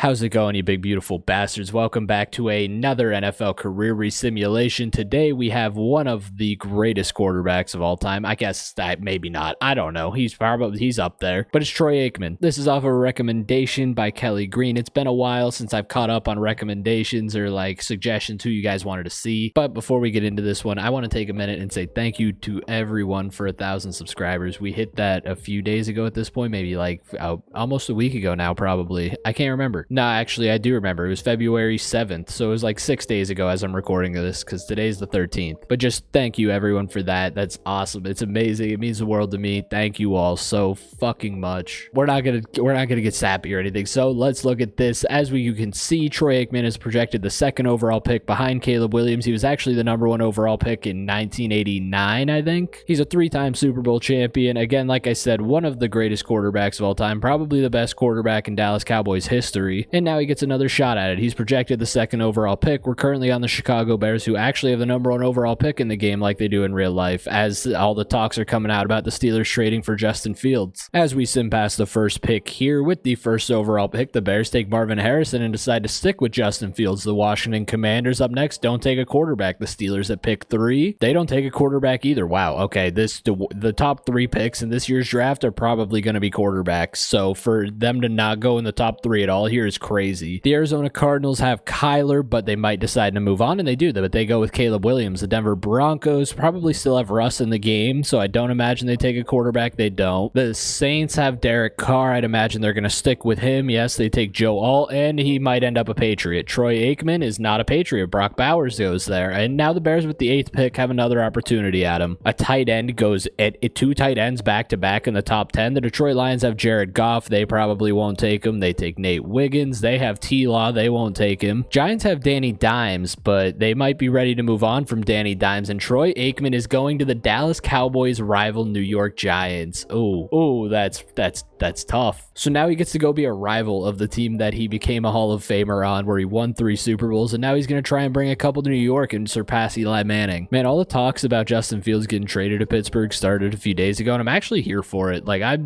How's it going, you big beautiful bastards? Welcome back to another NFL career resimulation. Today we have one of the greatest quarterbacks of all time. I guess that maybe not. I don't know. He's up there. But it's Troy Aikman. This is off of a recommendation by Kelly Green. It's been a while since I've caught up on recommendations or like suggestions who you guys wanted to see. But before we get into this one, I want to take a minute and say thank you to everyone for 1,000 subscribers. We hit that a few days ago at this point, maybe like almost a week ago now, probably. I can't remember. No, actually, I do remember. It was February 7th, so it was like 6 days ago as I'm recording this, because today's the 13th. But just thank you, everyone, for that. That's awesome. It's amazing. It means the world to me. Thank you all so fucking much. We're not gonna get sappy or anything, so let's look at this. As you can see, Troy Aikman is projected the 2nd overall pick behind Caleb Williams. He was actually the #1 overall pick in 1989, I think. He's a 3-time Super Bowl champion. Again, like I said, one of the greatest quarterbacks of all time, probably the best quarterback in Dallas Cowboys history. And now he gets another shot at it. He's projected the 2nd overall pick. We're currently on the Chicago Bears, who actually have the #1 overall pick in the game like they do in real life, as all the talks are coming out about the Steelers trading for Justin Fields. As we sim past the first pick here, with the 1st overall pick, the Bears take Marvin Harrison and decide to stick with Justin Fields. The Washington Commanders up next don't take a quarterback. The Steelers at pick 3, they don't take a quarterback either. Wow, okay, the top 3 picks in this year's draft are probably going to be quarterbacks, so for them to not go in the top 3 at all here is crazy. The Arizona Cardinals have Kyler, but they might decide to move on, and they do, but they go with Caleb Williams. The Denver Broncos probably still have Russ in the game, so I don't imagine they take a quarterback. They don't. The Saints have Derek Carr. I'd imagine they're going to stick with him. Yes, they take Joe Alt, and he might end up a Patriot. Troy Aikman is not a Patriot. Brock Bowers goes there, and now the Bears with the 8th pick have another opportunity at him. A tight end goes at 2 tight ends back-to-back in the top 10. The Detroit Lions have Jared Goff. They probably won't take him. They take Nate Wiggins. They have T-Law. They won't take him. Giants have Danny Dimes, but they might be ready to move on from Danny Dimes, and Troy Aikman is going to the Dallas Cowboys' rival New York Giants. Oh, that's tough. So now he gets to go be a rival of the team that he became a Hall of Famer on, where he won 3 Super Bowls, and now he's going to try and bring a couple to New York and surpass Eli Manning. Man, all the talks about Justin Fields getting traded to Pittsburgh started a few days ago, and I'm actually here for it. Like, I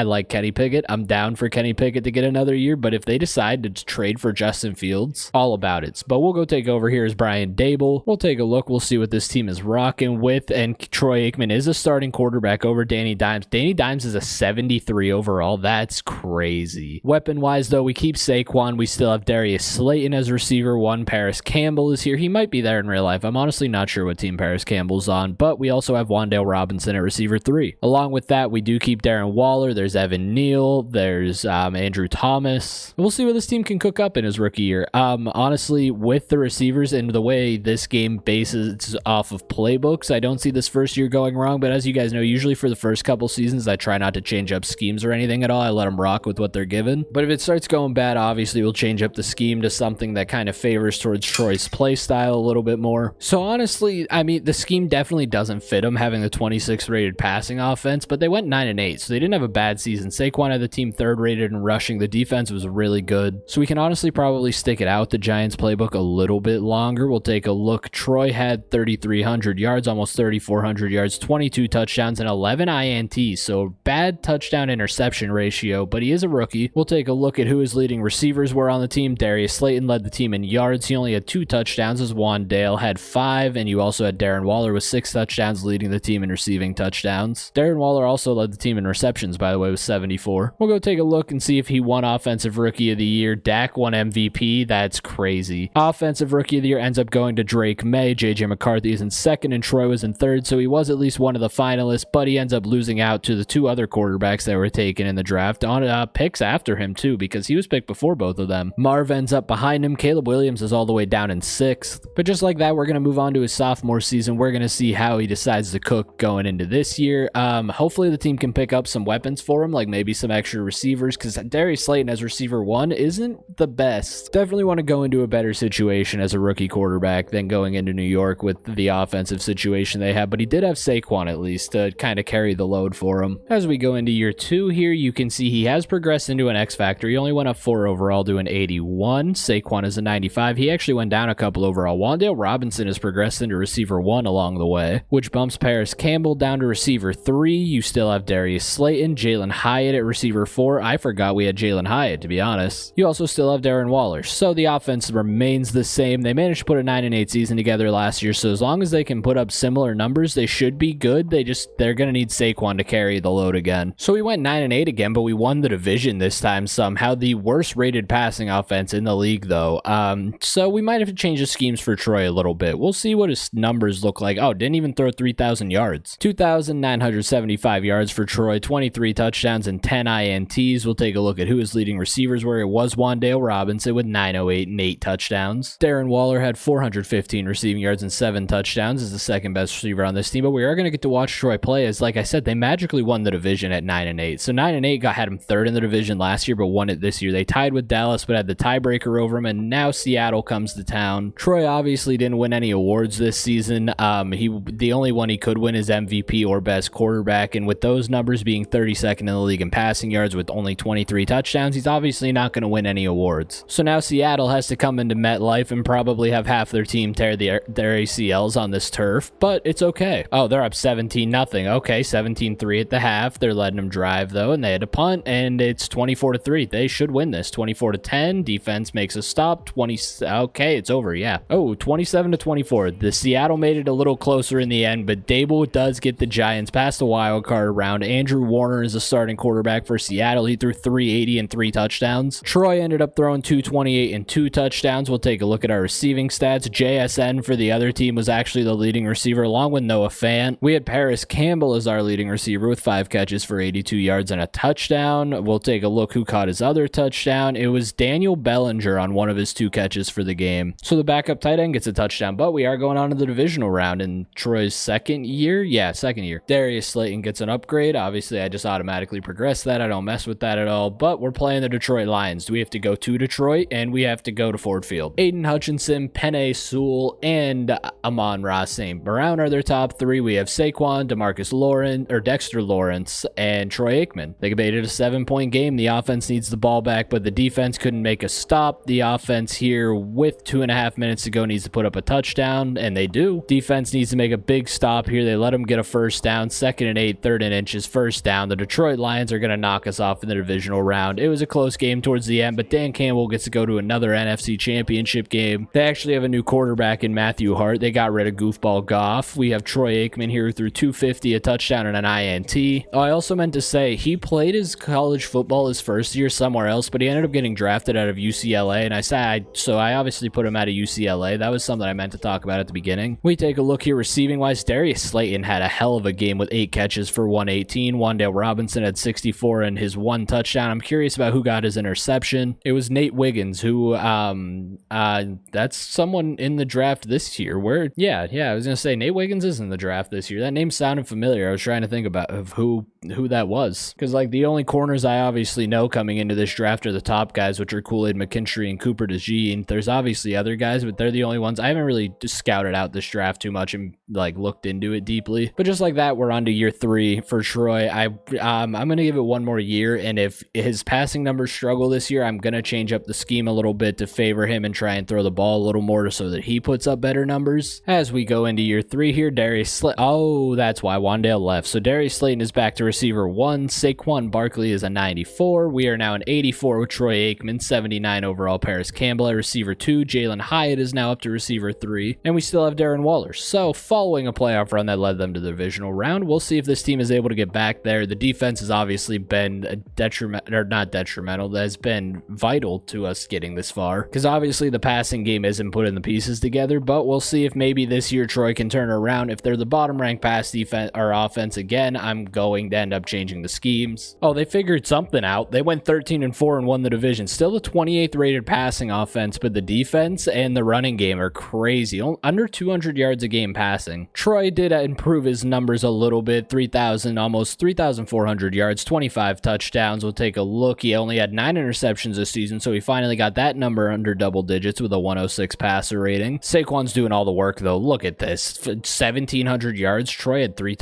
like Kenny Pickett. I'm down for Kenny Pickett to get another year, but if they decide to trade for Justin Fields, all about it. But we'll go take over here as Brian Dable. We'll take a look. We'll see what this team is rocking with, and Troy Aikman is a starting quarterback over Danny Dimes. Danny Dimes is a 73 overall. That's crazy. Weapon-wise, though, we keep Saquon. We still have Darius Slayton as receiver 1. Paris Campbell is here. He might be there in real life. I'm honestly not sure what team Paris Campbell's on, but we also have Wan'Dale Robinson at receiver 3. Along with that, we do keep Darren Waller. There's Evan Neal. There's Andrew Thomas. We'll see what this team can cook up in his rookie year. Honestly, with the receivers and the way this game bases off of playbooks, I don't see this first year going wrong, but as you guys know, usually for the first couple seasons, I try not to change up schemes or anything at all. I let them rock with what they're given. But if it starts going bad, obviously we'll change up the scheme to something that kind of favors towards Troy's play style a little bit more. So honestly, I mean, the scheme definitely doesn't fit him, having the 26th rated passing offense, but they went 9-8, so they didn't have a bad season. Saquon had the team 3rd rated in rushing. The defense was really good. So we can honestly probably stick it out the Giants playbook a little bit longer. We'll take a look. Troy had 3,300 yards, almost 3,400 yards, 22 touchdowns, and 11 INTs. So bad touchdown interception ratio, but he is a rookie. We'll take a look at who his leading receivers were on the team. Darius Slayton led the team in yards. He only had 2 touchdowns, as Wan'Dale had 5, and you also had Darren Waller with 6 touchdowns, leading the team in receiving touchdowns. Darren Waller also led the team in receptions, by the way, with 74. We'll go take a look and see if he won Offensive Rookie of the Year. Dak won MVP. That's crazy. Offensive Rookie of the Year ends up going to Drake May. JJ McCarthy is in 2nd, and Troy was in 3rd, so he was at least one of the finalists, but he ends up losing out to the 2 other quarterbacks that were taken in the draft on picks after him, too, because he was picked before both of them. Marv ends up behind him. Caleb Williams is all the way down in 6th. But just like that, we're going to move on to his sophomore season. We're going to see how he decides to cook going into this year. Hopefully the team can pick up some weapons for him, like maybe some extra receivers, because Darius Slayton as receiver 1 isn't the best. Definitely want to go into a better situation as a rookie quarterback than going into New York with the offensive situation they have, but he did have Saquon at least to kind of carry the load for him. As we go into year 2 here, you can see he has progressed into an X Factor. He only went up 4 overall to an 81. Saquon is a 95. He actually went down a couple overall. Wan'Dale Robinson has progressed into receiver 1 along the way, which bumps Paris Campbell down to receiver 3. You still have Darius Slayton, Jalen Hyatt at receiver 4. I forgot we get Jalen Hyatt, to be honest. You also still have Darren Waller. So the offense remains the same. They managed to put a 9-8 season together last year. So as long as they can put up similar numbers, they should be good. They're going to need Saquon to carry the load again. So we went 9-8 again, but we won the division this time somehow. The worst rated passing offense in the league, though. So we might have to change the schemes for Troy a little bit. We'll see what his numbers look like. Oh, didn't even throw 3,000 yards. 2,975 yards for Troy, 23 touchdowns and 10 INTs. We'll take a look at who his leading receivers were. It was Wan'Dale Robinson with 908 and 8 touchdowns. Darren Waller had 415 receiving yards and 7 touchdowns as the second best receiver on this team. But we are going to get to watch Troy play, as like I said, they magically won the division at 9-8. So 9-8 had him third in the division last year, but won it this year. They tied with Dallas, but had the tiebreaker over him, and now Seattle comes to town. Troy obviously didn't win any awards this season. The only one he could win is MVP or best quarterback, and with those numbers being 32nd in the league in passing yards with only 23 touchdowns, he's obviously not going to win any awards. So now Seattle has to come into MetLife and probably have half their team tear their ACLs on this turf, but it's okay. Oh, they're up 17-0. Okay, 17-3 at the half. They're letting them drive, though, and they had to punt, and it's 24-3. They should win this. 24-10. Defense makes a stop. Okay, it's over, yeah. Oh, 27-24. The Seattle made it a little closer in the end, but Dable does get the Giants past the wild card round. Andrew Warner is a starting quarterback for Seattle. He threw 380 and 3 touchdowns. Troy ended up throwing 228 and 2 touchdowns. We'll take a look at our receiving stats. JSN for the other team was actually the leading receiver, along with Noah Fant. We had Paris Campbell as our leading receiver with 5 catches for 82 yards and a touchdown. We'll take a look who caught his other touchdown. It was Daniel Bellinger on one of his 2 catches for the game. So the backup tight end gets a touchdown, but we are going on to the divisional round in Troy's second year. Yeah, second year. Darius Slayton gets an upgrade. Obviously, I just automatically progress that. I don't mess with that at all, but we're playing the Detroit Lions. We have to go to Detroit, and we have to go to Ford Field. Aiden Hutchinson, Penei Sewell, and Amon-Ra St. Brown are their top 3. We have Saquon, Dexter Lawrence, and Troy Aikman. They debated a 7-point game. The offense needs the ball back, but the defense couldn't make a stop. The offense here, with 2.5 minutes to go, needs to put up a touchdown, and they do. Defense needs to make a big stop here. They let them get a first down. 2nd and 8, 3rd and inches, first down. The Detroit Lions are going to knock us off in the divisional round. It was a close game towards the end, but Dan Campbell gets to go to another NFC Championship game. They actually have a new quarterback in Matthew Hart. They got rid of goofball Goff. We have Troy Aikman here who threw 250, a touchdown, and an INT. Oh, I also meant to say, he played his college football his first year somewhere else, but he ended up getting drafted out of UCLA, and I obviously put him out of UCLA. That was something I meant to talk about at the beginning. We take a look here receiving-wise. Darius Slayton had a hell of a game with 8 catches for 118. Wan'Dale Robinson had 64 and his 1 touchdown. I'm curious about who got his interception. It was Nate Wiggins, who, that's someone in the draft this year. Yeah, I was going to say, Nate Wiggins is in the draft this year. That name sounded familiar. I was trying to think of who that was. Because, like, the only corners I obviously know coming into this draft are the top guys, which are Kool-Aid McKinstry and Cooper DeJean. There's obviously other guys, but they're the only ones. I haven't really scouted out this draft too much and, like, looked into it deeply. But just like that, we're on to year 3 for Troy. I'm going to give it one more year, and if his passing numbers struggle this year, I'm going to change up the scheme a little bit to favor him and try and throw the ball a little more so that he puts up better numbers. As we go into year 3 here, oh, that's why Wan'Dale left. So Darius Slayton is back to receiver 1. Saquon Barkley is a 94. We are now an 84 with Troy Aikman, 79 overall. Paris Campbell at receiver 2. Jalen Hyatt is now up to receiver 3. And we still have Darren Waller. So following a playoff run that led them to the divisional round, we'll see if this team is able to get back there. The defense has obviously been that has been vital to us getting this far, because obviously the passing game isn't putting the pieces together, but we'll see if maybe this year Troy can turn around. If they're the bottom ranked pass defense or offense again, I'm going to end up changing the schemes. Oh, they figured something out. They went 13-4 and won the division. Still the 28th rated passing offense, but the defense and the running game are crazy. Under 200 yards a game passing. Troy did improve his numbers a little bit. Almost 3,400 yards, 25 touchdowns. We'll take a look. He only had 9 interceptions this season, so he finally got that number under double digits with a 106 passer rating. Saquon's doing all the work, though. Look at this. 1,700 yards. Troy had 3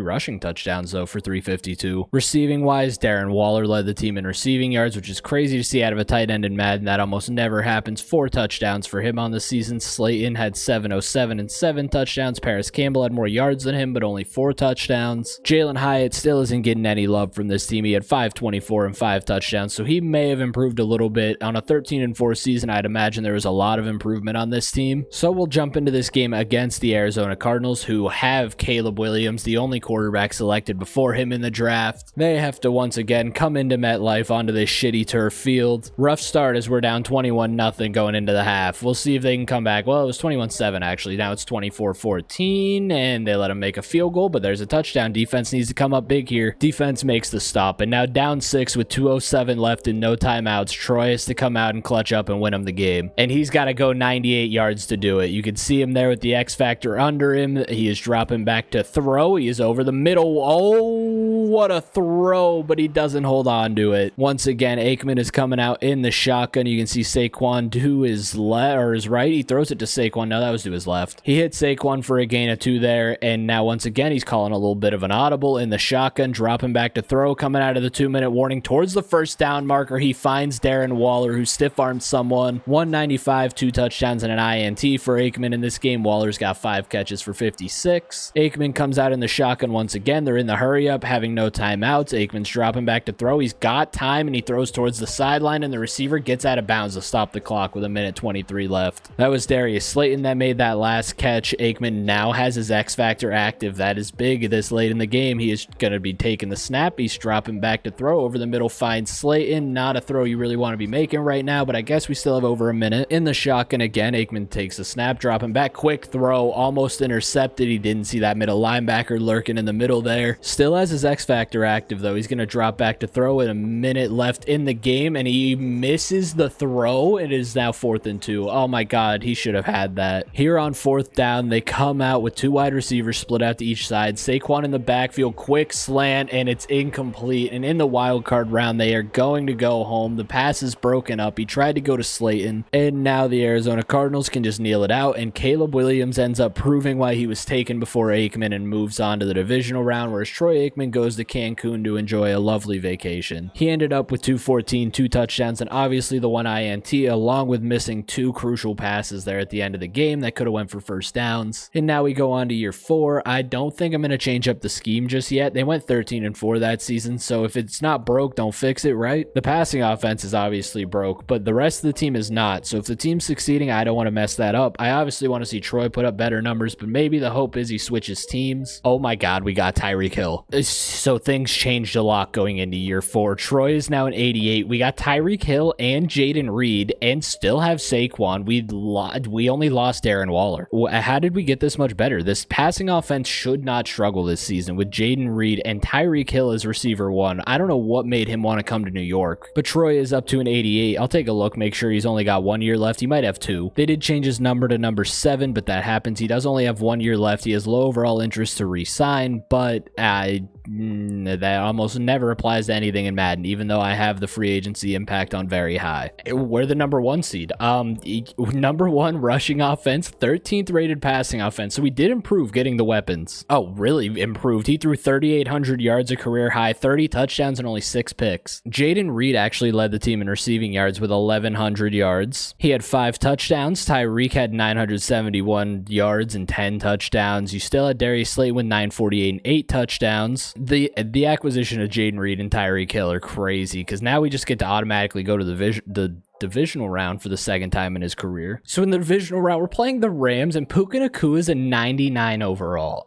rushing touchdowns, though, for 352. Receiving-wise, Darren Waller led the team in receiving yards, which is crazy to see out of a tight end in Madden. That almost never happens. 4 touchdowns for him on the season. Slayton had 707 and 7 touchdowns. Paris Campbell had more yards than him, but only 4 touchdowns. Jalen Hyatt still isn't getting any love from this team. He had 524 24 and 5 touchdowns, so he may have improved a little bit. On a 13 and 4 season, I'd imagine there was a lot of improvement on this team. So we'll jump into this game against the Arizona Cardinals, who have Caleb Williams, the only quarterback selected before him in the draft. They have to once again come into MetLife onto this shitty turf field. Rough start as we're down 21-0 going into the half. We'll see if they can come back. Well, it was 21-7 actually. Now it's 24-14, and they let him make a field goal, but there's a touchdown. Defense needs to come up big here. Defense makes the stop, and now down 6 with 2:07 left and no timeouts. Troy has to come out and clutch up and win him the game, and he's got to go 98 yards to do it. You can see him there with the X Factor under him. He is dropping back to throw. He is over the middle. Oh, what a throw, but he doesn't hold on to it. Once again, Aikman is coming out in the shotgun. You can see Saquon to his left or his right. He throws it to Saquon. No, that was to his left. He hit Saquon for a gain of 2 there, and now once again he's calling a little bit of an audible in the shotgun, dropping back to throw, coming out of the 2-minute warning towards the first down marker. He finds Darren Waller, who stiff-armed someone. 195, 2 touchdowns and an INT for Aikman in this game. Waller's got 5 catches for 56. Aikman comes out in the shotgun once again. They're in the hurry up, having no timeouts. Aikman's dropping back to throw. He's got time, and he throws towards the sideline, and the receiver gets out of bounds to stop the clock with 1:23 left. That was Darius Slayton that made that last catch. Aikman now has his X Factor active. That is big this late in the game. He is going to be taking the snap. He's dropping back to throw over the middle, finds Slayton. Not a throw you really want to be making right now, but I guess we still have over a minute. In the shotgun again, Aikman takes a snap, dropping back, quick throw, almost intercepted. He didn't see that middle linebacker lurking in the middle there. Still has his X Factor active though. He's going to drop back to throw with a minute left in the game, and he misses the throw. It is now 4th and 2. Oh my God, he should have had that. Here on 4th down, they come out with 2 wide receivers split out to each side. Saquon in the backfield, quick slant, and it's incomplete. And in the wild card round, they are going to go home. The pass is broken up. He tried to go to Slayton, and now the Arizona Cardinals can just kneel it out, and Caleb Williams ends up proving why he was taken before Aikman and moves on to the divisional round, whereas Troy Aikman goes to Cancun to enjoy a lovely vacation. He ended up with 214, 2 touchdowns, and obviously the 1 INT, along with missing 2 crucial passes there at the end of the game that could have went for first downs. And now we go on to year 4. I don't think I'm going to change up the scheme just yet. They went 13 and 4 that season, so if it's not broke, don't fix it, right? The passing offense is obviously broke, but the rest of the team is not. So if the team's succeeding, I don't want to mess that up. I obviously want to see Troy put up better numbers, but maybe the hope is he switches teams. Oh my God, we got Tyreek Hill. So things changed a lot going into year 4. Troy is now an 88. We got Tyreek Hill and Jaden Reed, and still have Saquon. We only lost Darren Waller. How did we get this much better? This passing offense should not struggle this season with Jaden Reed and Tyreek Hill as receiver 1. I don't know what made him want to come to New York, but Troy is up to an 88. I'll take a look, make sure he's only got 1 year left. He might have 2. They did change his number to number 7, but that happens. He does only have 1 year left. He has low overall interest to re-sign, but that almost never applies to anything in Madden, even though I have the free agency impact on very high. We're the number 1 seed. Number 1 rushing offense, 13th rated passing offense. So we did improve getting the weapons. Oh, really improved. He threw 3,800 yards, a career high, 30 touchdowns, and only 6 picks. Jaden Reed actually led the team in receiving yards with 1,100 yards. He had 5 touchdowns. Tyreek had 971 yards and 10 touchdowns. You still had Darius Slayton with 948 and 8 touchdowns. The acquisition of Jaden Reed and Tyreek Hill are crazy, because now we just get to automatically go to the divisional round for the 2nd time in his career. So in the divisional round, we're playing the Rams, and Puka Nacua is a 99 overall.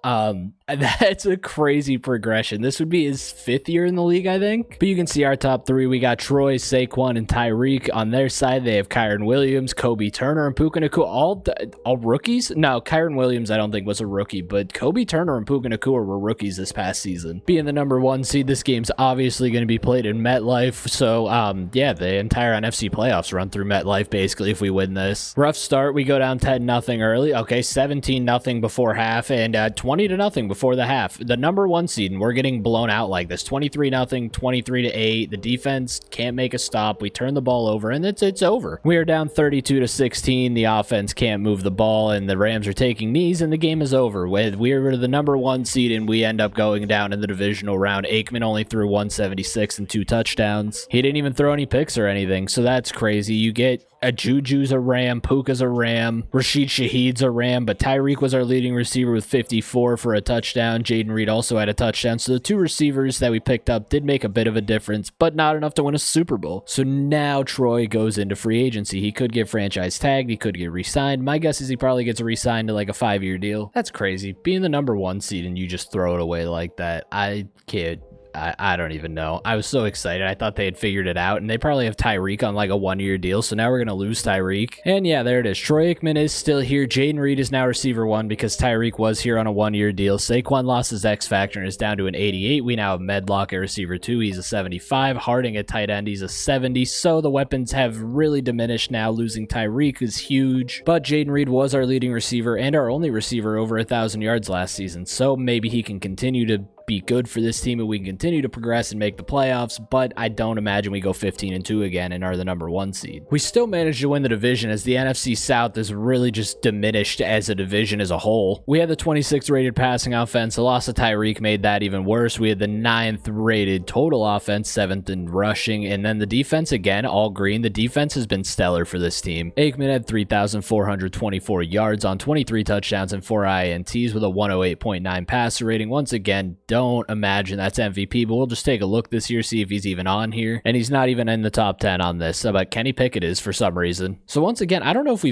That's a crazy progression. This would be his 5th year in the league, I think. But you can see our top 3. We got Troy, Saquon, and Tyreek. On their side, they have Kyron Williams, Kobe Turner, and Puka Nacua. All rookies? No, Kyron Williams I don't think was a rookie, but Kobe Turner and Puka Nacua were rookies this past season. Being the number 1 seed, this game's obviously going to be played in MetLife. So, yeah, the entire NFC playoffs run through MetLife, basically, if we win this. Rough start. We go down 10-0 early. Okay, 17-0 before half, and 20-0 before the half. The number 1 seed, and we're getting blown out like this. 23-0, 23-8. The defense can't make a stop. We turn the ball over, and it's over. We are down 32-16. The offense can't move the ball, and the Rams are taking knees, and the game is over. We are the number 1 seed, and we end up going down in the divisional round. Aikman only threw 176 and 2 touchdowns. He didn't even throw any picks or anything, so that's crazy. You get Juju's a Ram, Puka's a Ram, Rashid Shaheed's a Ram, but Tyreek was our leading receiver with 54 for a touchdown. Jaden Reed also had a touchdown. So the two receivers that we picked up did make a bit of a difference, but not enough to win a Super Bowl. So now Troy goes into free agency. He could get franchise tagged. He could get re-signed. My guess is he probably gets re-signed to like a 5-year deal. That's crazy. Being the number 1 seed and you just throw it away like that. I can't. I don't even know. I was so excited. I thought they had figured it out, and they probably have Tyreek on like a 1-year deal, so now we're going to lose Tyreek. And yeah, there it is. Troy Aikman is still here. Jaden Reed is now receiver 1 because Tyreek was here on a 1-year deal. Saquon lost his X factor and is down to an 88. We now have Medlock at receiver 2. He's a 75. Harding at tight end. He's a 70. So the weapons have really diminished now. Losing Tyreek is huge, but Jaden Reed was our leading receiver and our only receiver over 1,000 yards last season, so maybe he can continue to be good for this team and we can continue to progress and make the playoffs, but I don't imagine we go 15-2 again and are the number 1 seed. We still managed to win the division as the NFC South is really just diminished as a division as a whole. We had the 26th rated passing offense. The loss of Tyreek made that even worse. We had the 9th rated total offense, 7th in rushing, and then the defense again, all green. The defense has been stellar for this team. Aikman had 3,424 yards on 23 touchdowns and 4 INTs with a 108.9 passer rating. Once again, don't imagine that's MVP, but we'll just take a look this year, see if he's even on here. And he's not even in the top 10 on this, but Kenny Pickett is for some reason. So once again, I don't know if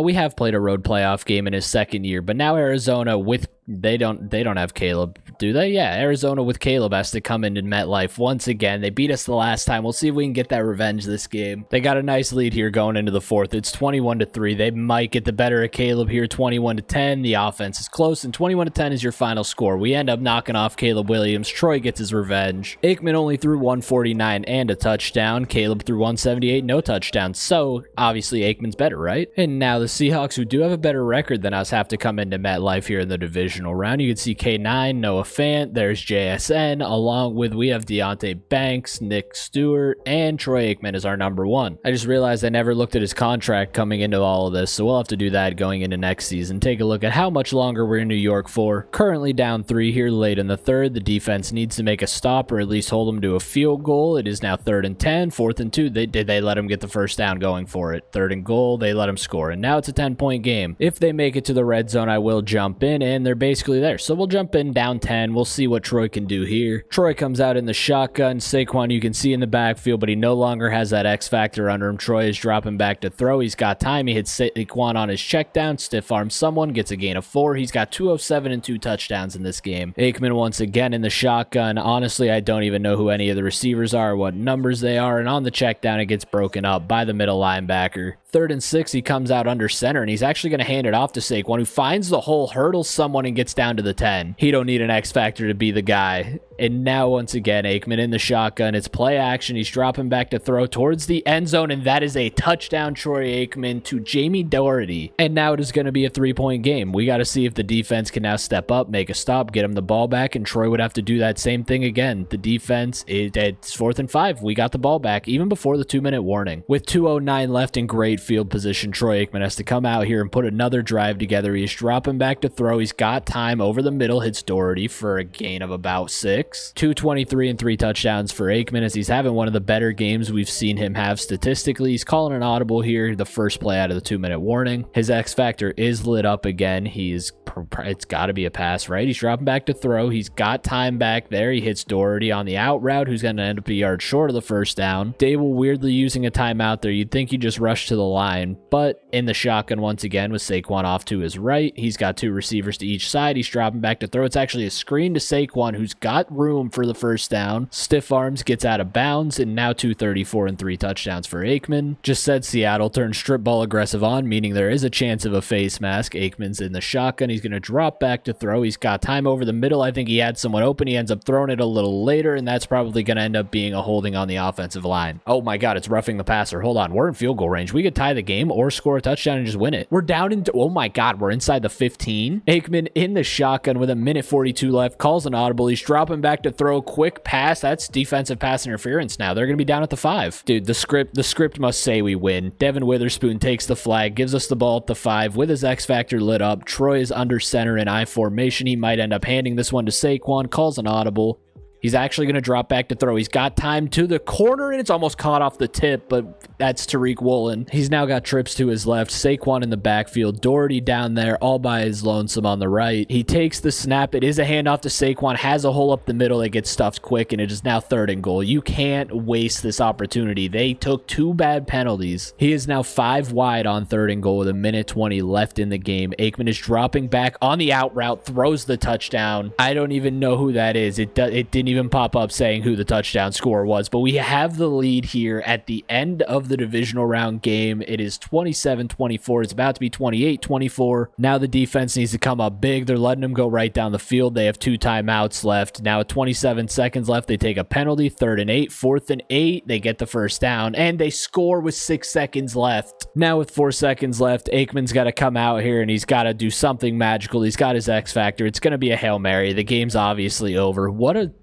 we have played a road playoff game in his 2nd year, but now Arizona with they don't have Caleb, do they? Yeah, Arizona with Caleb has to come into MetLife once again. They beat us the last time. We'll see if we can get that revenge this game. They got a nice lead here going into the 4th. It's 21-3. They might get the better of Caleb here, 21-10. The offense is close, and 21-10 is your final score. We end up knocking off Caleb Williams. Troy gets his revenge. Aikman only threw 149 and a touchdown. Caleb threw 178, no touchdowns. So obviously Aikman's better, right? And now the Seahawks, who do have a better record than us, have to come into MetLife here in the divisional round. You can see K9, Noah Fant, there's JSN, along with we have Deonte Banks, Nick Stewart, and Troy Aikman is our number 1. I just realized I never looked at his contract coming into all of this, so we'll have to do that going into next season. Take a look at how much longer we're in New York for. Currently down 3 here late in the 3rd. The defense needs to make a stop or at least hold them to a field goal. It is now 3rd and 10, 4th and 2. They let him get the first down going for it. 3rd and goal, they let him score, and now it's a 10-point game. If they make it to the red zone, I will jump in, and they're basically there. So we'll jump in down 10. We'll see what Troy can do here. Troy comes out in the shotgun. Saquon you can see in the backfield, but he no longer has that X factor under him. Troy is dropping back to throw. He's got time. He hits Saquon on his check down, stiff arm someone, gets a gain of 4. He's got 207 and 2 touchdowns in this game. Aikman once again in the shotgun. Honestly, I don't even know who any of the receivers are, what numbers they are, and on the check down it gets broken up by the middle linebacker. 3rd and 6, he comes out under center, and he's actually going to hand it off to Saquon, who finds the hole, hurdles someone, and gets down to the 10. He don't need an X factor to be the guy. And now, once again, Aikman in the shotgun. It's play action. He's dropping back to throw towards the end zone, and that is a touchdown, Troy Aikman, to Jamie Doherty. And now it is going to be a 3-point game. We got to see if the defense can now step up, make a stop, get him the ball back, and Troy would have to do that same thing again. The defense, it's 4th and 5. We got the ball back, even before the 2-minute warning. With 2:09 left in great field position, Troy Aikman has to come out here and put another drive together. He's dropping back to throw. He's got time over the middle, hits Doherty for a gain of about 6. 223 and 3 touchdowns for Aikman as he's having one of the better games we've seen him have statistically. He's calling an audible here, the first play out of the 2-minute warning. His X factor is lit up again. It's got to be a pass, right? He's dropping back to throw. He's got time back there. He hits Doherty on the out route, who's going to end up a yard short of the first down. Dable weirdly using a timeout there. You'd think he'd just rush to the line, but in the shotgun once again with Saquon off to his right. He's got 2 receivers to each side. He's dropping back to throw. It's actually a screen to Saquon, who's got room for the first down. Stiff arms, gets out of bounds, and now 234 and 3 touchdowns for Aikman. Just said Seattle turned strip ball aggressive on, meaning there is a chance of a face mask. Aikman's in the shotgun. He's going to drop back to throw. He's got time over the middle. I think he had someone open. He ends up throwing it a little later, and that's probably going to end up being a holding on the offensive line. Oh my God, it's roughing the passer. Hold on. We're in field goal range. We could tie the game or score a touchdown and just win it. We're down into, oh my God, we're inside the 15. Aikman in the shotgun with a minute 42 left, calls an audible. He's dropping back to throw. Quick pass. That's defensive pass interference now. They're going to be down at the 5. Dude, the script must say we win. Devin Witherspoon takes the flag, gives us the ball at the 5 with his X factor lit up. Troy is under center in I formation. He might end up handing this one to Saquon, calls an audible. He's actually going to drop back to throw. He's got time to the corner, and it's almost caught off the tip, but that's Tariq Woolen. He's now got trips to his left. Saquon in the backfield. Doherty down there all by his lonesome on the right. He takes the snap. It is a handoff to Saquon. Has a hole up the middle that gets stuffed quick, and it is now 3rd and goal. You can't waste this opportunity. They took 2 bad penalties. He is now 5 wide on 3rd and goal with 1:20 left in the game. Aikman is dropping back on the out route, throws the touchdown. I don't even know who that is. It didn't even pop up saying who the touchdown scorer was, but we have the lead here at the end of the divisional round game. It is 27-24. It's about to be 28-24. Now the defense needs to come up big. They're letting them go right down the field. They have 2 timeouts left. Now at 27 seconds left, they take a penalty. 3rd and 8, 4th and 8. They get the first down, and they score with 6 seconds left. Now with 4 seconds left, Aikman's got to come out here, and he's got to do something magical. He's got his X factor. It's going to be a Hail Mary. The game's obviously over.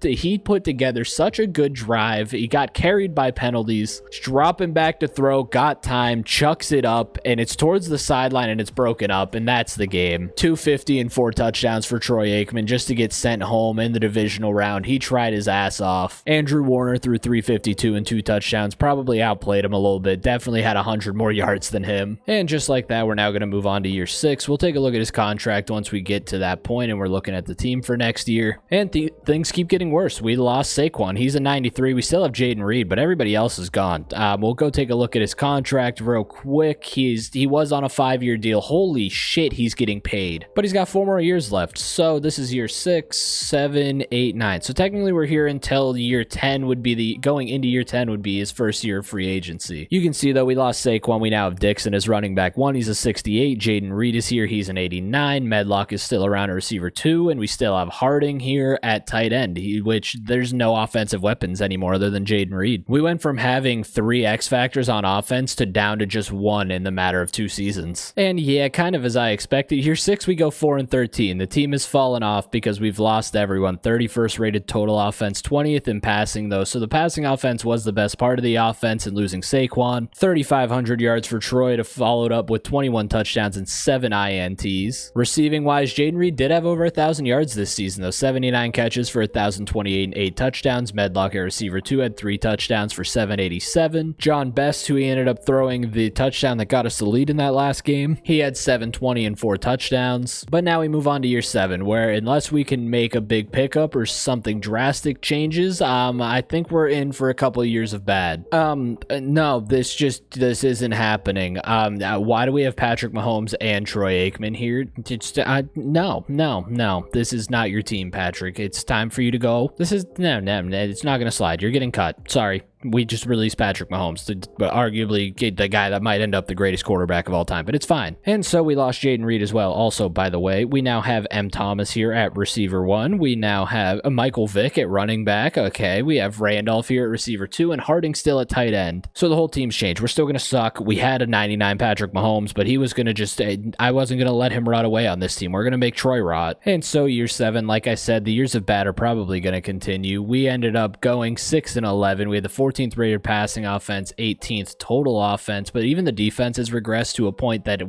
He put together such a good drive. He got carried by penalties. He's dropping back to throw, got time, chucks it up, and it's towards the sideline, and it's broken up, and that's the game. 250 and 4 touchdowns for Troy Aikman just to get sent home in the divisional round. He tried his ass off. Andrew Warner threw 352 and 2 touchdowns. Probably outplayed him a little bit. Definitely had 100 more yards than him. And just like that, we're now going to move on to year 6. We'll take a look at his contract once we get to that point, and we're looking at the team for next year. And things keep getting worse. We lost Saquon. He's a 93. We still have Jaden Reed, but everybody else is gone. We'll go take a look at his contract real quick. He was on a 5-year deal. Holy shit, he's getting paid. But he's got 4 more years left. So this is year 6, 7, 8, 9. So technically we're here until year 10 would be going into year 10 would be his first year of free agency. You can see though we lost Saquon. We now have Dixon as running back 1. He's a 68. Jaden Reed is here. He's an 89. Medlock is still around at receiver 2, and we still have Harding here at tight end, which there's no offensive weapons anymore other than Jaden Reed. We went from having 3 X factors on offense to down to just 1 in the matter of 2 seasons. And yeah, kind of as I expected. Year 6 we go 4-13. The team has fallen off because we've lost everyone. 31st rated total offense, 20th in passing though. So the passing offense was the best part of the offense, and losing Saquon. 3,500 yards for Troy to follow it up with 21 touchdowns and 7 INTs. Receiving wise, Jaden Reed did have over 1,000 yards this season though. 79 catches for 1,028 and 8 touchdowns. Medlock at receiver 2 had 3 touchdowns for 787. John Best, who he ended up throwing the touchdown that got us the lead in that last game, he had 720 and 4 touchdowns. But now we move on to year 7, where unless we can make a big pickup or something drastic changes, I think we're in for a couple of years of bad. No, this isn't happening. Why do we have Patrick Mahomes and Troy Aikman here? No. This is not your team, Patrick. It's time for you to go. No, it's not going to slide. You're getting cut. Sorry. We just released Patrick Mahomes, arguably the guy that might end up the greatest quarterback of all time, but it's fine. And so we lost Jaden Reed as well. Also, by the way, we now have M. Thomas here at receiver 1. We now have Michael Vick at running back. Okay, we have Randolph here at receiver 2, and Harding still at tight end. So the whole team's changed. We're still going to suck. We had a 99 Patrick Mahomes, but he was going to I wasn't going to let him rot away on this team. We're going to make Troy rot. And so year 7, like I said, the years of bad are probably going to continue. We ended up going 6-11. We had the 14th rated passing offense, 18th total offense, but even the defense has regressed to a point that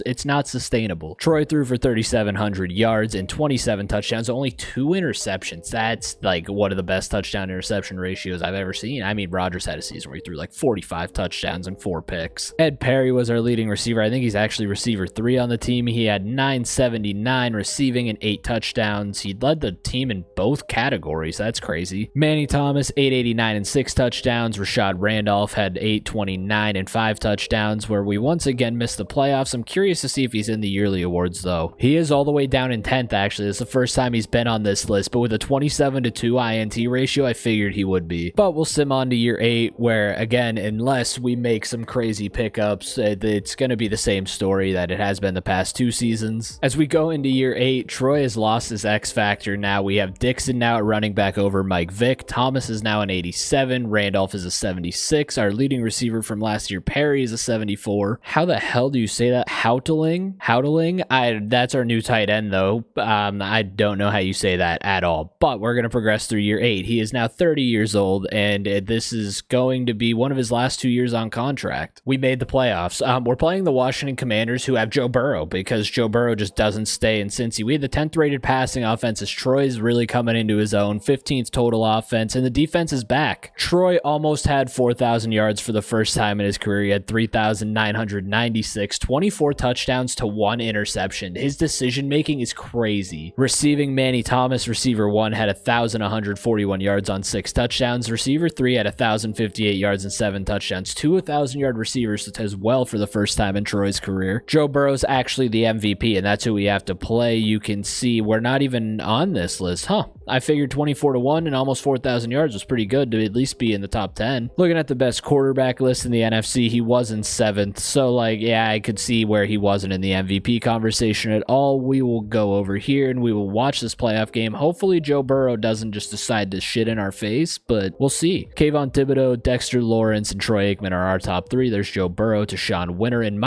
it's not sustainable. Troy threw for 3,700 yards and 27 touchdowns, only 2 interceptions. That's like one of the best touchdown interception ratios I've ever seen. I mean, Rodgers had a season where he threw like 45 touchdowns and 4 picks. Ed Perry was our leading receiver. I think he's actually receiver 3 on the team. He had 979 receiving and 8 touchdowns. He led the team in both categories. That's crazy. Manny Thomas, 889 and 6 touchdowns. Rashad Randolph had 829 and 5 touchdowns, where we once again missed the playoffs. I'm curious to see if he's in the yearly awards, though. He is all the way down in 10th, actually. It's the first time he's been on this list, but with a 27-2 INT ratio, I figured he would be. But we'll sim on to year 8, where, again, unless we make some crazy pickups, it's going to be the same story that it has been the past 2 seasons. As we go into year 8, Troy has lost his X factor now. We have Dixon now at running back over Mike Vick. Thomas is now an 87. Randolph Randolph is a 76. Our leading receiver from last year, Perry, is a 74. How the hell do you say that? Houtling? That's our new tight end, though. I don't know how you say that at all, but we're going to progress through year 8. He is now 30 years old, and this is going to be one of his last 2 years on contract. We made the playoffs. We're playing the Washington Commanders, who have Joe Burrow, because Joe Burrow just doesn't stay in Cincy. We had the 10th rated passing offense as Troy's really coming into his own, 15th total offense, and the defense is back. Troy almost had 4,000 yards for the first time in his career. He had 3,996, 24 touchdowns to 1 interception. His decision-making is crazy. Receiving, Manny Thomas, receiver 1, had 1,141 yards on 6 touchdowns. Receiver 3 had 1,058 yards and 7 touchdowns. 2 1,000-yard receivers as well for the first time in Troy's career. Joe Burrow's actually the MVP, and that's who we have to play. You can see we're not even on this list. I figured 24-1 and almost 4,000 yards was pretty good to at least be in the top 10. Looking at the best quarterback list in the NFC, he was in 7th. So, yeah, I could see where he wasn't in the MVP conversation at all. We will go over here and we will watch this playoff game. Hopefully, Joe Burrow doesn't just decide to shit in our face, but we'll see. Kayvon Thibodeau, Dexter Lawrence, and Troy Aikman are our top 3. There's Joe Burrow, Tashawn Winter, and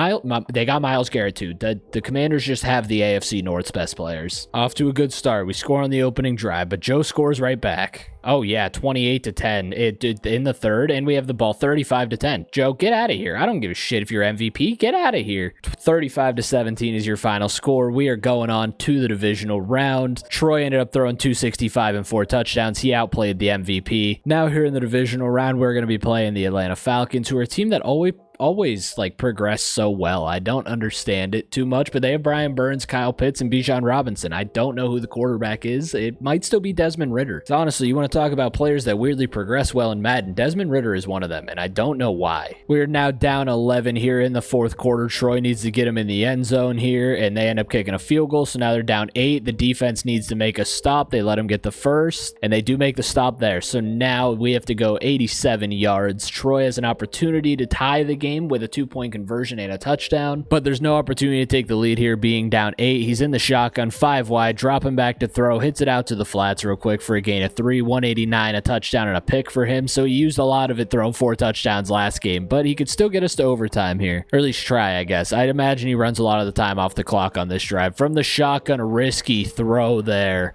they got Myles Garrett too. The Commanders just have the AFC North's best players. Off to a good start. We score on the opening drive, but Joe scores right back. Oh yeah, 28-10 in the third, and we have the ball 35-10. Joe, get out of here. I don't give a shit if you're MVP. Get out of here. 35-17 is your final score. We are going on to the divisional round. Troy ended up throwing 265 and 4 touchdowns. He outplayed the MVP. Now here in the divisional round, we're going to be playing the Atlanta Falcons, who are a team that always progress so well. I don't understand it too much, but they have Brian Burns, Kyle Pitts, and Bijan Robinson. I don't know who the quarterback is. It might still be Desmond Ridder. So honestly, you want to talk about players that weirdly progress well in Madden, Desmond Ridder is one of them, and I don't know why. We're now down 11 here in the 4th quarter. Troy needs to get him in the end zone here, and they end up kicking a field goal, so now they're down 8. The defense needs to make a stop. They let him get the first, and they do make the stop there. So now we have to go 87 yards. Troy has an opportunity to tie the game with a 2-point conversion and a touchdown, but there's no opportunity to take the lead here, being down 8. He's in the shotgun, 5 wide, dropping back to throw, hits it out to the flats real quick for a gain of 3, 189, a touchdown and a pick for him. So he used a lot of it throwing 4 touchdowns last game, but he could still get us to overtime here, or at least try, I guess. I'd imagine he runs a lot of the time off the clock on this drive. From the shotgun, a risky throw there.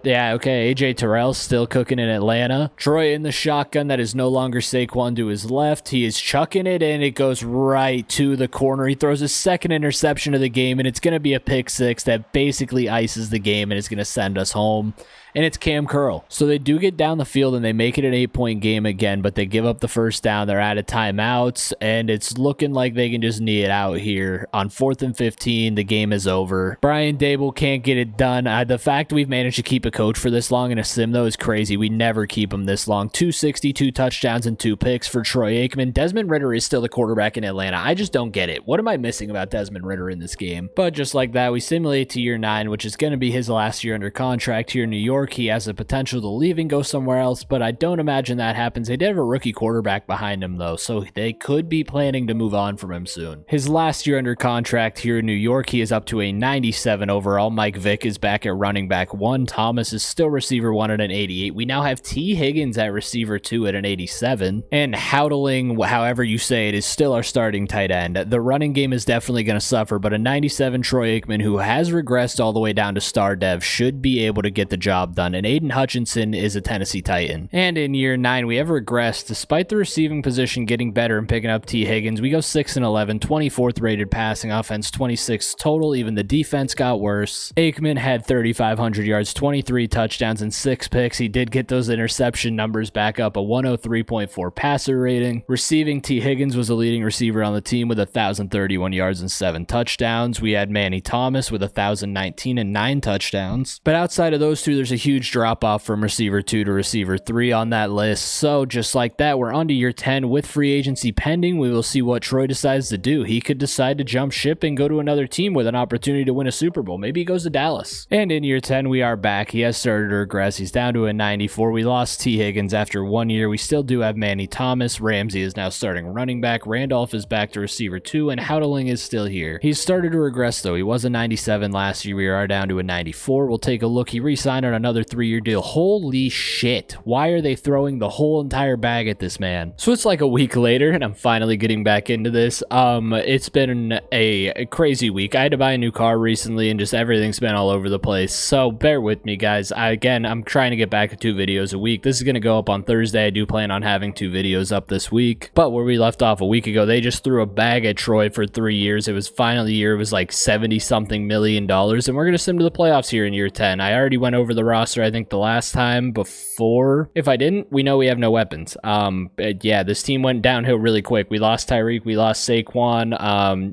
Yeah, okay, AJ Terrell's still cooking in Atlanta. Troy in the shotgun, that is no longer Saquon to his left. He is chucking it, and it goes right to the corner. He throws his 2nd interception of the game, and it's going to be a pick 6 that basically ices the game, and it's going to send us home. And it's Cam Curl. So they do get down the field and they make it an 8-point game again, but they give up the first down. They're out of timeouts, and it's looking like they can just knee it out here. On 4th and 15, the game is over. Brian Dable can't get it done. The fact we've managed to keep a coach for this long in a sim, though, is crazy. We never keep him this long. 262 touchdowns and 2 picks for Troy Aikman. Desmond Ridder is still the quarterback in Atlanta. I just don't get it. What am I missing about Desmond Ridder in this game? But just like that, we simulate to year 9, which is going to be his last year under contract here in New York. He has the potential to leave and go somewhere else, but I don't imagine that happens. They did have a rookie quarterback behind him, though, so they could be planning to move on from him soon. His last year under contract here in New York, he is up to a 97 overall. Mike Vick is back at running back 1. Thomas is still receiver 1 at an 88. We now have T. Higgins at receiver 2 at an 87. And Houtling, however you say it, is still our starting tight end. The running game is definitely going to suffer, but a 97 Troy Aikman, who has regressed all the way down to star dev, should be able to get the job done. And Aiden Hutchinson is a Tennessee Titan. And in year 9, we have regressed. Despite the receiving position getting better and picking up T. Higgins, we go 6-11, 24th rated passing offense, 26 total. Even the defense got worse. Aikman had 3,500 yards, 23 touchdowns, and 6 picks. He did get those interception numbers back up, a 103.4 passer rating. Receiving, T. Higgins was the leading receiver on the team with 1,031 yards and 7 touchdowns. We had Manny Thomas with 1,019 and 9 touchdowns. But outside of those two, there's a huge drop off from receiver 2 to receiver 3 on that list. So just like that, we're on to year 10 with free agency pending. We will see what Troy decides to do. He could decide to jump ship and go to another team with an opportunity to win a Super Bowl. Maybe he goes to Dallas. And in year 10, we are back. He has started to regress. He's down to a 94. We lost T. Higgins after 1 year. We still do have Manny Thomas. Ramsey is now starting running back. Randolph is back to receiver 2, and Houtling is still here. He's started to regress, though. He was a 97 last year. We are down to a 94. We'll take a look. He re-signed on another another 3-year deal. Holy shit. Why are they throwing the whole entire bag at this man? So it's like a week later, and I'm finally getting back into this. It's been a crazy week. I had to buy a new car recently, and just everything's been all over the place. So bear with me, guys. I'm trying to get back to 2 videos a week. This is going to go up on Thursday. I do plan on having 2 videos up this week. But where we left off a week ago, they just threw a bag at Troy for 3 years. It was finally year. It was like $70-something million, and we're going to send him to the playoffs here in year 10. I already went over the roster, I think, the last time before. If I didn't, we know we have no weapons. Yeah, this team went downhill really quick. We lost Tyreek, we lost Saquon,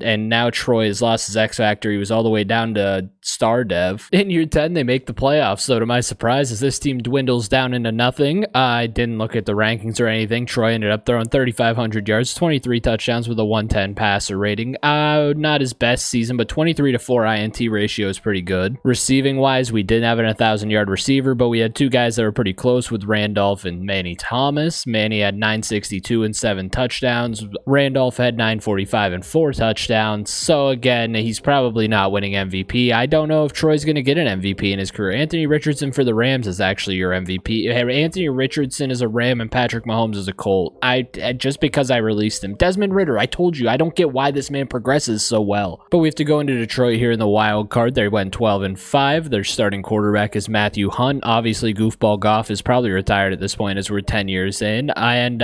and now Troy has lost his X Factor. He was all the way down to star dev. In year 10, they make the playoffs, so to my surprise, as this team dwindles down into nothing, I didn't look at the rankings or anything. Troy ended up throwing 3,500 yards, 23 touchdowns with a 110 passer rating. Not his best season, but 23 to 4 INT ratio is pretty good. Receiving wise, we didn't have an 1,000-yard receiver, but we had 2 guys that were pretty close with Randolph and Manny Thomas. Manny had 962 and 7 touchdowns. Randolph had 945 and 4 touchdowns. So again, he's probably not winning MVP. I don't know if Troy's going to get an MVP in his career. Anthony Richardson for the Rams is actually your MVP. Anthony Richardson is a Ram and Patrick Mahomes is a Colt. Just because I released him. Desmond Ridder, I told you, I don't get why this man progresses so well. But we have to go into Detroit here in the wild card. They went 12-5. Their starting quarterback is Matthew Hunt. Obviously, Goofball Goff is probably retired at this point as we're 10 years in. And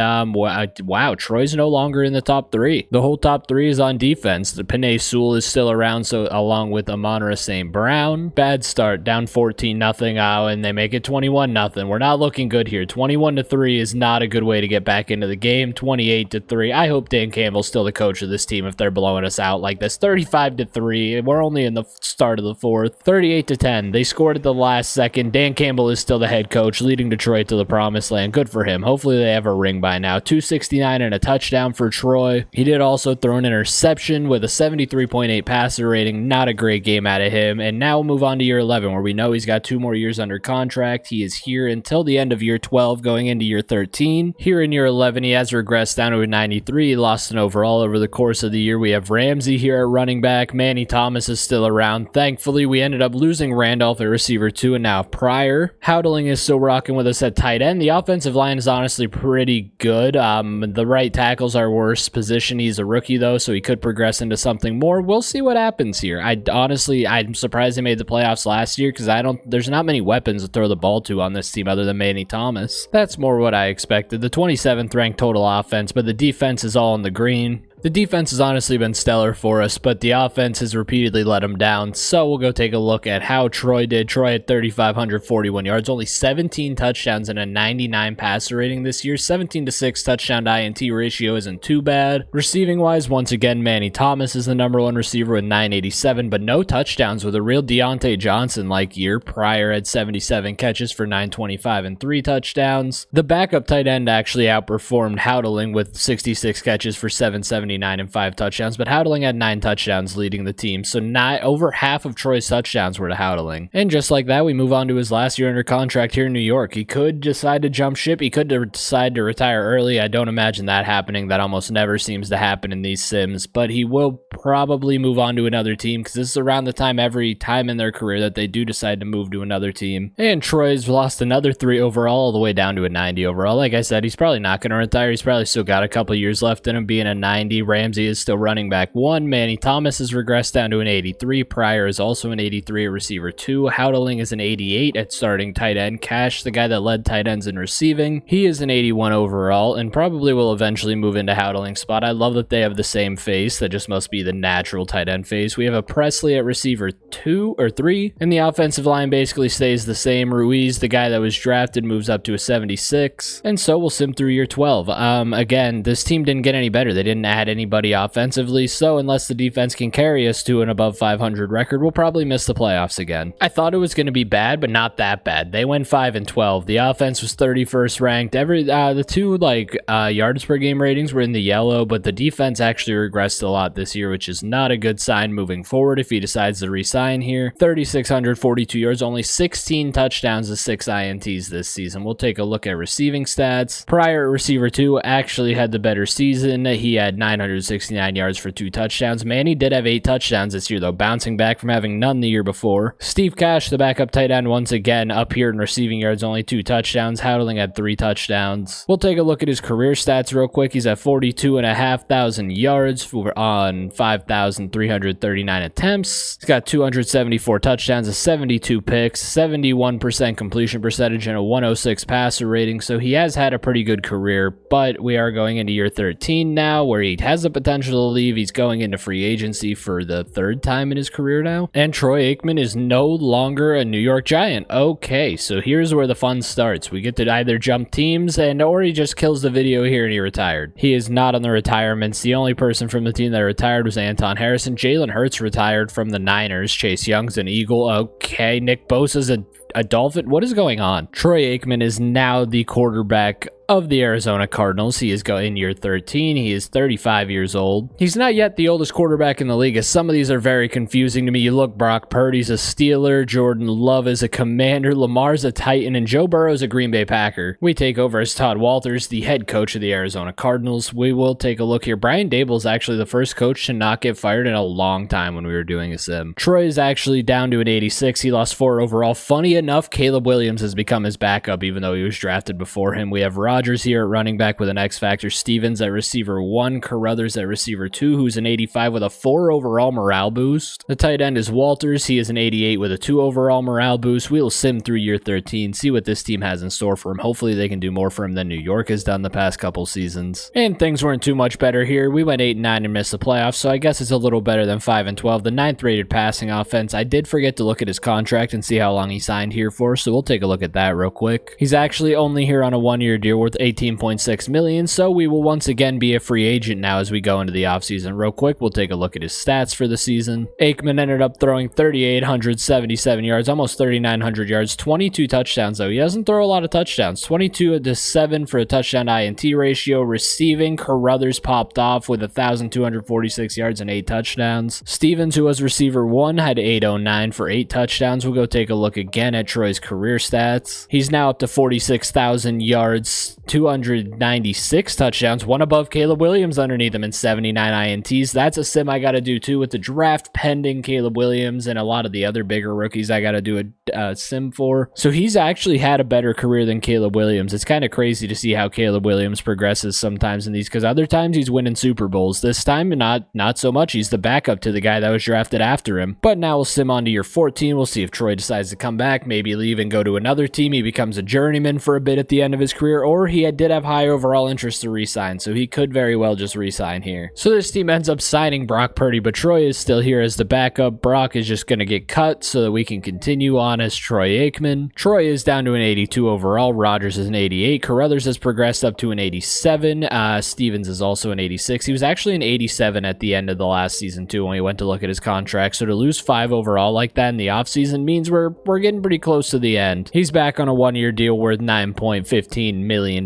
wow, Troy's no longer in the top 3. The whole top 3 is on defense. The Penei Sewell is still around, so along with Amon-Ra St. Brown. Bad start, down 14-0. And they make it 21-0. We're not looking good here. 21-3 is not a good way to get back into the game. 28-3. I hope Dan Campbell's still the coach of this team if they're blowing us out like this. 35-3. We're only in the start of the 4th. 38-10. They scored at the last second. Dan Campbell is still the head coach, leading Detroit to the promised land. Good for him. Hopefully they have a ring by now. 269 and a touchdown for Troy. He did also throw an interception with a 73.8 passer rating. Not a great game out of him. And now we'll move on to year 11, where we know he's got 2 more years under contract. He is here until the end of year 12, going into year 13. Here in year 11, he has regressed down to a 93. He lost an overall over the course of the year. We have Ramsey here at running back. Manny Thomas is still around. Thankfully, we ended up losing Randolph at receiver 2 and now Pryor. Howdling is still rocking with us at tight end. The offensive line is honestly pretty good. The right tackle's our worst position. He's a rookie, though, so he could progress into something more. We'll see what happens here. I'm surprised they made the playoffs last year because there's not many weapons to throw the ball to on this team other than Manny Thomas. That's more what I expected. The 27th ranked total offense, but the defense is all in the green. The defense has honestly been stellar for us, but the offense has repeatedly let them down. So we'll go take a look at how Troy did. Troy had 3,541 yards, only 17 touchdowns and a 99 passer rating this year. 17-6 touchdown to INT ratio isn't too bad. Receiving wise, once again, Manny Thomas is the #1 receiver with 987, but no touchdowns with a real Deontay Johnson-like year. Pryor had 77 catches for 925 and 3 touchdowns. The backup tight end actually outperformed Howdling with 66 catches for 779 and 5 touchdowns, but Howdling had 9 touchdowns leading the team, so over half of Troy's touchdowns were to Howdling. And just like that, we move on to his last year under contract here in New York. He could decide to jump ship. He could decide to retire early. I don't imagine that happening. That almost never seems to happen in these sims, but he will probably move on to another team because this is around the time every time in their career that they do decide to move to another team. And Troy's lost another 3 overall, all the way down to a 90 overall. Like I said, he's probably not going to retire. He's probably still got a couple years left in him being a 90. Ramsey is still running back 1. Manny Thomas has regressed down to an 83. Pryor is also an 83 at receiver 2. Howdling is an 88 at starting tight end. Cash, the guy that led tight ends in receiving, he is an 81 overall and probably will eventually move into Howdling's spot. I love that they have the same face. That just must be the natural tight end face. We have a Presley at receiver 2 or 3, and the offensive line basically stays the same. Ruiz, the guy that was drafted, moves up to a 76, and so we'll sim through year 12. Again, this team didn't get any better. They didn't add anybody offensively, so unless the defense can carry us to an above 500 record, we'll probably miss the playoffs again. I thought it was going to be bad, but not that bad. They went 5-12. The offense was 31st ranked. The 2 yards per game ratings were in the yellow, but the defense actually regressed a lot this year, which is not a good sign moving forward if he decides to re-sign here. 3,642 yards, only 16 touchdowns to 6 INTs this season. We'll take a look at receiving stats. Pryor at receiver 2 actually had the better season. He had 9 969 yards for 2 touchdowns. Manny did have 8 touchdowns this year, though, bouncing back from having none the year before. Steve Cash, the backup tight end, once again up here in receiving yards, only 2 touchdowns. Howling had 3 touchdowns. We'll take a look at his career stats real quick. He's at 42,500 yards on 5,339 attempts. He's got 274 touchdowns, a 72 picks, 71% completion percentage, and a 106 passer rating. So he has had a pretty good career, but we are going into year 13 now, where he has the potential to leave. He's going into free agency for the 3rd time in his career now. And Troy Aikman is no longer a New York Giant. Okay, so here's where the fun starts. We get to either jump teams or he just kills the video here and he retired. He is not on the retirements. The only person from the team that retired was Anton Harrison. Jalen Hurts retired from the Niners. Chase Young's an Eagle. Okay, Nick Bosa's a Dolphin. What is going on? Troy Aikman is now the quarterback of the Arizona Cardinals. He is in year 13. He is 35 years old. He's not yet the oldest quarterback in the league, as some of these are very confusing to me. You look, Brock Purdy's a Steeler, Jordan Love is a Commander, Lamar's a Titan, and Joe Burrow's a Green Bay Packer. We take over as Todd Walters, the head coach of the Arizona Cardinals. We will take a look here. Brian Dable is actually the first coach to not get fired in a long time when we were doing a sim. Troy is actually down to an 86. He lost 4 overall. Funny enough, Caleb Williams has become his backup, even though he was drafted before him. We have Rodgers here at running back with an X Factor, Stevens at receiver 1, Carruthers at receiver 2, who's an 85 with a 4 overall morale boost. The tight end is Walters. He is an 88 with a 2 overall morale boost. We'll sim through year 13, see what this team has in store for him. Hopefully they can do more for him than New York has done the past couple seasons. And things weren't too much better here. We went 8-9 and missed the playoffs, so I guess it's a little better than 5-12. The 9th rated passing offense. I did forget to look at his contract and see how long he signed here for, so we'll take a look at that real quick. He's actually only here on a 1-year deal worth $18.6 million, so we will once again be a free agent now as we go into the offseason. Real quick, we'll take a look at his stats for the season. Aikman ended up throwing 3,877 yards, almost 3,900 yards, 22 touchdowns, though. He doesn't throw a lot of touchdowns. 22-7 for a touchdown INT ratio. Receiving, Carruthers popped off with 1,246 yards and 8 touchdowns. Stevens, who was receiver 1, had 809 for 8 touchdowns. We'll go take a look again at Troy's career stats. He's now up to 46,000 yards, 296 touchdowns, one above Caleb Williams underneath him, and 79 INTs. That's a sim I got to do too with the draft pending Caleb Williams and a lot of the other bigger rookies I got to do a sim for. So he's actually had a better career than Caleb Williams. It's kind of crazy to see how Caleb Williams progresses sometimes in these, because other times he's winning Super Bowls. This time, not so much. He's the backup to the guy that was drafted after him. But now we'll sim on to year 14. We'll see if Troy decides to come back, maybe leave and go to another team. He becomes a journeyman for a bit at the end of his career, or he did have high overall interest to re-sign, so he could very well just re-sign here. So this team ends up signing Brock Purdy, but Troy is still here as the backup. Brock is just going to get cut so that we can continue on as Troy Aikman. Troy is down to an 82 overall. Rodgers is an 88. Carruthers has progressed up to an 87. Stevens is also an 86. He was actually an 87 at the end of the last season too when we went to look at his contract, so to lose 5 overall like that in the offseason means we're getting pretty close to the end. He's back on a 1-year deal worth $9.15 million.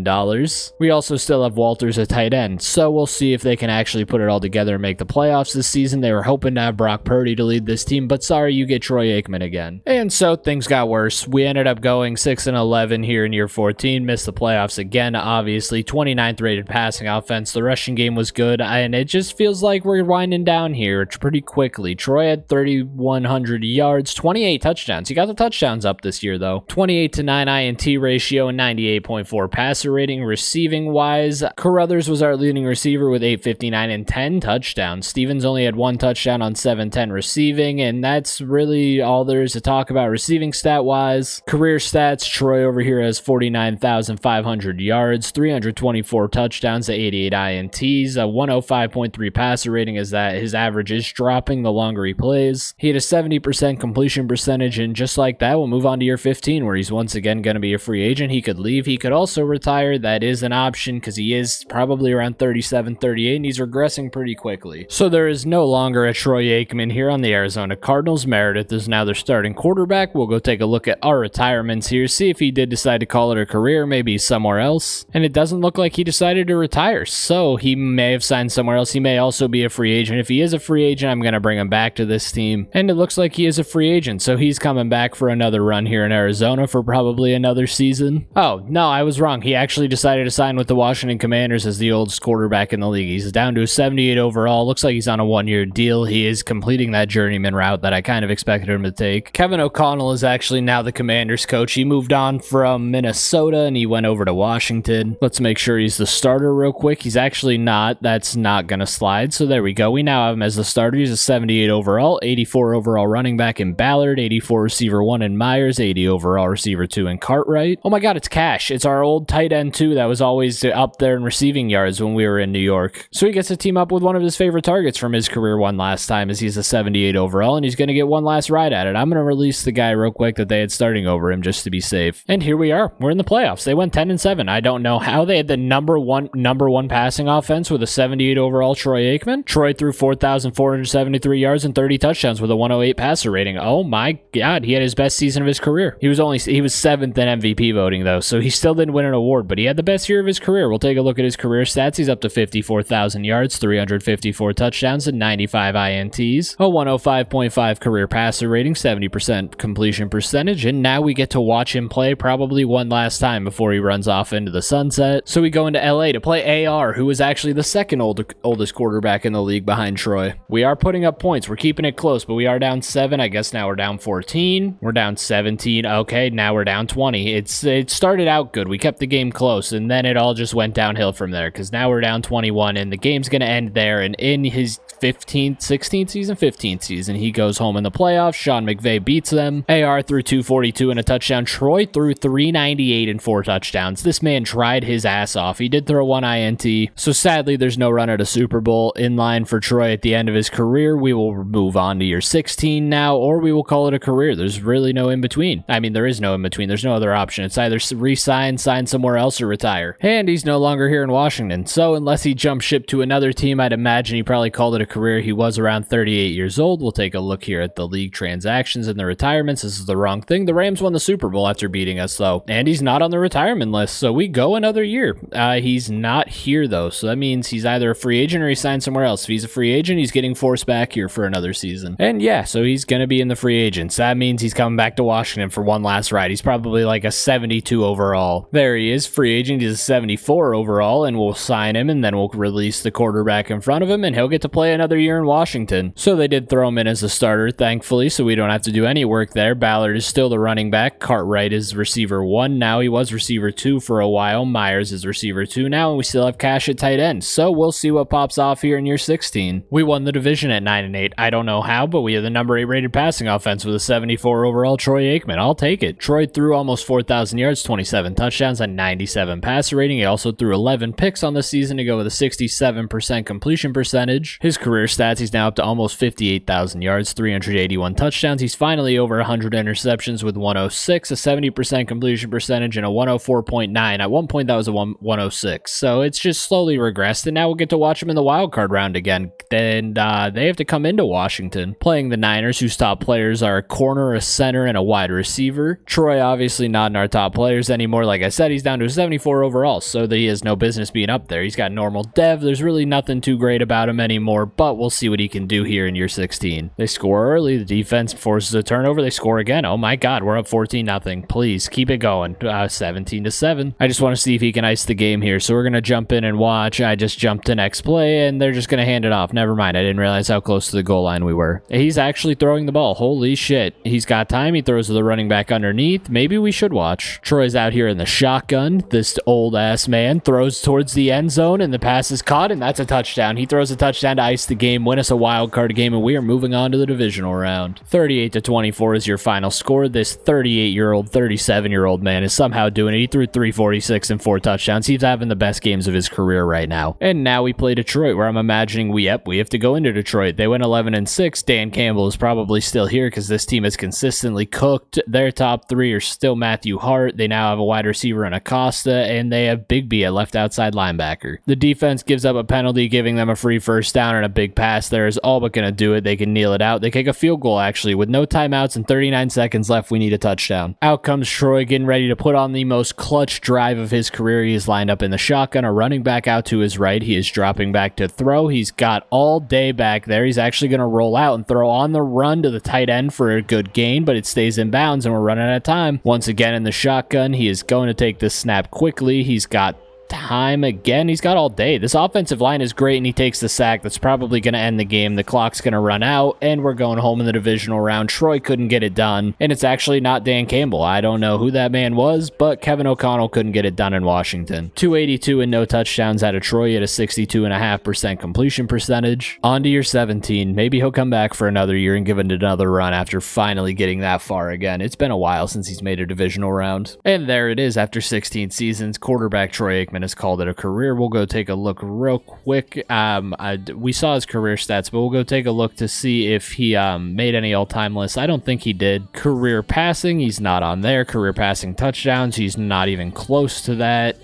We also still have Walters at tight end, so we'll see if they can actually put it all together and make the playoffs this season. They were hoping to have Brock Purdy to lead this team, but sorry, you get Troy Aikman again. And so things got worse. We ended up going 6-11 here in year 14, missed the playoffs again, obviously. 29th rated passing offense. The rushing game was good, and it just feels like we're winding down here pretty quickly. Troy had 3,100 yards, 28 touchdowns. He got the touchdowns up this year, though. 28-9 INT ratio and 98.4 passer rating. Receiving wise, Carruthers was our leading receiver with 859 and 10 touchdowns. Stevens only had 1 touchdown on 710 receiving, and that's really all there is to talk about receiving stat wise. Career stats, Troy over here has 49,500 yards, 324 touchdowns to 88 INTs, a 105.3 passer rating, as that his average is dropping the longer he plays. He had a 70% completion percentage, and just like that, we'll move on to year 15, where he's once again going to be a free agent. He could leave. He could also retire. That is an option because he is probably around 37, 38, and he's regressing pretty quickly. So there is no longer a Troy Aikman here on the Arizona Cardinals. Meredith is now their starting quarterback. We'll go take a look at our retirements here, see if he did decide to call it a career, maybe somewhere else. And it doesn't look like he decided to retire, so he may have signed somewhere else. He may also be a free agent. If he is a free agent, I'm going to bring him back to this team. And it looks like he is a free agent, so he's coming back for another run here in Arizona for probably another season. Oh, no, I was wrong. He actually decided to sign with the Washington Commanders as the oldest quarterback in the league. He's down to a 78 overall. Looks like he's on a one-year deal. He is completing that journeyman route that I kind of expected him to take. Kevin O'Connell is actually now the Commanders coach. He moved on from Minnesota and he went over to Washington. Let's make sure he's the starter real quick. He's actually not. That's not going to slide. So there we go. We now have him as the starter. He's a 78 overall, 84 overall running back in Ballard, 84 receiver 1 in Myers, 80 overall receiver 2 in Cartwright. Oh my God, it's Cash. It's our old tight end too that was always up there in receiving yards when we were in New York. So he gets to team up with one of his favorite targets from his career one last time, as he's a 78 overall and he's going to get one last ride at it. I'm going to release the guy real quick that they had starting over him just to be safe. And here we are. We're in the playoffs. They went 10-7. I don't know how. They had the number one passing offense with a 78 overall Troy Aikman. Troy threw 4,473 yards and 30 touchdowns with a 108 passer rating. Oh my God, he had his best season of his career. He was 7th in MVP voting though, so he still didn't win an award, but he had the best year of his career. We'll take a look at his career stats. He's up to 54,000 yards, 354 touchdowns, and 95 INTs. A 105.5 career passer rating, 70% completion percentage, and now we get to watch him play probably one last time before he runs off into the sunset. So we go into LA to play AR, who is actually the second oldest quarterback in the league behind Troy. We are putting up points. We're keeping it close, but we are down 7. I guess now we're down 14. We're down 17. Okay, now we're down 20. It started out good. We kept the game close, and then it all just went downhill from there, because now we're down 21, and the game's going to end there. And in his 15th season, he goes home in the playoffs. Sean McVay beats them. AR threw 242 and a touchdown. Troy threw 398 and 4 touchdowns. This man tried his ass off. He did throw 1 INT. So sadly, there's no run at a Super Bowl in line for Troy at the end of his career. We will move on to year 16 now, or we will call it a career. There's really no in between. I mean, there is no in between. There's no other option. It's either re-sign, sign somewhere else, or retire. And he's no longer here in Washington. So unless he jumped ship to another team, I'd imagine he probably called it a career. He was around 38 years old. We'll take a look here at the league transactions and the retirements. This is the wrong thing. The Rams won the Super Bowl after beating us, though. And he's not on the retirement list, so we go another year. He's not here, though, so that means he's either a free agent or he signed somewhere else. If he's a free agent, he's getting forced back here for another season. And yeah, so he's going to be in the free agents. That means he's coming back to Washington for one last ride. He's probably like a 72 overall. There he is, free agent. He's a 74 overall, and we'll sign him, and then we'll release the quarterback in front of him, and he'll get to play another year in Washington. So they did throw him in as a starter, thankfully, so we don't have to do any work there. Ballard is still the running back. Cartwright is receiver 1 now. He was receiver 2 for a while. Myers is receiver 2 now, and we still have Cash at tight end. So we'll see what pops off here in year 16. We won the division at 9-8. I don't know how, but we have the number 8 rated passing offense with a 74 overall Troy Aikman. I'll take it. Troy threw almost 4,000 yards, 27 touchdowns, and 97 passer rating. He also threw 11 picks on the season to go with a 67% completion percentage. His career stats, he's now up to almost 58,000 yards, 381 touchdowns. He's finally over 100 interceptions with 106, a 70% completion percentage, and a 104.9. At one point, that was a 106. So it's just slowly regressed, and now we'll get to watch him in the wild card round again. Then they have to come into Washington, playing the Niners, whose top players are a corner, a center, and a wide receiver. Troy obviously not in our top players anymore. Like I said, he's down to a 74 overall, so he has no business being up there. He's got normal dev. There's really nothing too great about him anymore, but we'll see what he can do here in year 16. They score early. The defense forces a turnover. They score again. Oh my God, we're up 14-0. Please keep it going. 17-7. I just want to see if he can ice the game here, so we're going to jump in and watch. I just jumped to next play, and they're just going to hand it off. Never mind. I didn't realize how close to the goal line we were. He's actually throwing the ball. Holy shit. He's got time. He throws to the running back underneath. Maybe we should watch. Troy's out here in the shotgun. This old-ass man throws towards the end zone, and the pass is caught, and that's a touchdown. He throws a touchdown to ice the game, win us a wild card game, and we are moving on to the divisional round. 38-24 is your final score. This 38-year-old, 37-year-old man is somehow doing it. He threw 346 and 4 touchdowns. He's having the best games of his career right now. And now we play Detroit, where I'm imagining we have to go into Detroit. They went 11-6. Dan Campbell is probably still here because this team is consistently cooked. Their top 3 are still Matthew Hart. They now have a wide receiver in Acosta, and they have Big B at left outside linebacker. The defense gives up a penalty, giving them a free first down, and a big pass there is all but going to do it. They can kneel it out. They kick a field goal, actually. With no timeouts and 39 seconds left, we need a touchdown. Out comes Troy, getting ready to put on the most clutch drive of his career. He is lined up in the shotgun, a running back out to his right. He is dropping back to throw. He's got all day back there. He's actually going to roll out and throw on the run to the tight end for a good gain, but it stays in bounds, and we're running out of time. Once again in the shotgun, he is going to take the snap quickly. He's got time again. He's got all day. This offensive line is great, and he takes the sack. That's probably going to end the game. The clock's going to run out, and we're going home in the divisional round. Troy couldn't get it done, and it's actually not Dan Campbell. I don't know who that man was, but Kevin O'Connell couldn't get it done in Washington. 282 and no touchdowns out of Troy at a 62.5% completion percentage. On to year 17. Maybe he'll come back for another year and give it another run after finally getting that far again. It's been a while since he's made a divisional round. And there it is. After 16 seasons, quarterback Troy Aikman has called it a career. We'll go take a look real quick. We saw his career stats, but we'll go take a look to see if he made any all-time lists. I don't think he did. Career passing, he's not on there. Career passing touchdowns, he's not even close to that.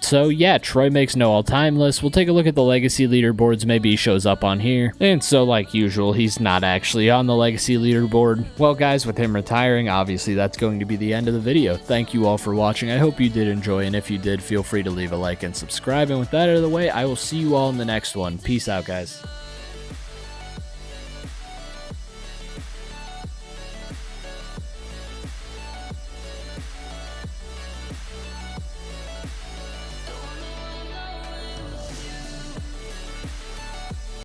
So yeah, Troy makes no all-time list. We'll take a look at the legacy leaderboards. Maybe he shows up on here. And so like usual, he's not actually on the legacy leaderboard. Well guys, with him retiring, obviously that's going to be the end of the video. Thank you all for watching. I hope you did enjoy, and if you did, feel free to leave a like and subscribe. And with that out of the way, I will see you all in the next one. Peace out, guys.